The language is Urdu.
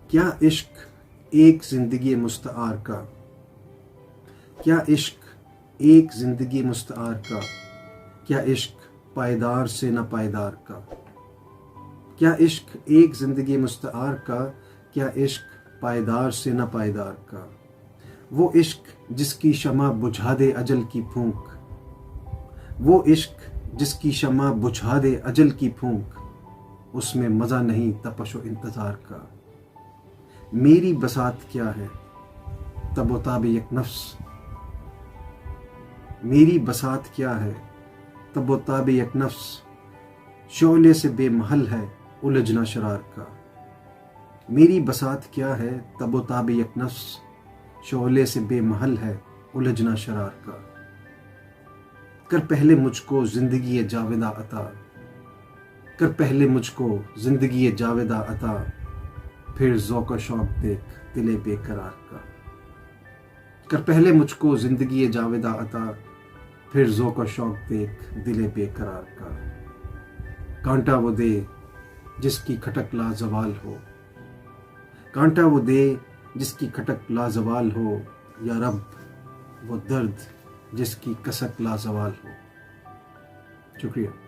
کیا عشق ایک زندگی مستعار کا، کیا عشق ایک زندگی مستعار کا، کیا عشق پائیدار سے نہ پائیدار کا، کیا عشق ایک زندگی مستعار کا، کیا عشق پائیدار سے نہ پائیدار کا، وہ عشق جس کی شمع بجھا دے اجل کی پھونک، وہ عشق جس کی شمع بجھا دے اجل کی پھونک، اس میں مزہ نہیں تپش و انتظار کا۔ میری بساط کیا ہے تب و تاب یک نفس، میری بساط کیا ہے تب و تاب یک نفس، شعلے سے بے محل ہے الجھنا شرار کا۔ میری بساط کیا ہے تب و تاب یک نفس، شعلے سے بے محل ہے الجھنا شرار کا۔ کر پہلے مجھ کو زندگی جاوداں عطا، کر پہلے مجھ کو زندگی جاوداں عطا، پھر ذوق و شوق دیکھ دل بے قرار کا۔ کر پہلے مجھ کو زندگی جاوداں عطا، پھر ذوق و شوق دیکھ دل بے قرار کا۔ کانٹا وہ دے جس کی کھٹک لازوال ہو، کانٹا وہ دے جس کی کھٹک لازوال ہو، یا رب وہ درد جس کی کسک لازوال ہو۔ شکریہ۔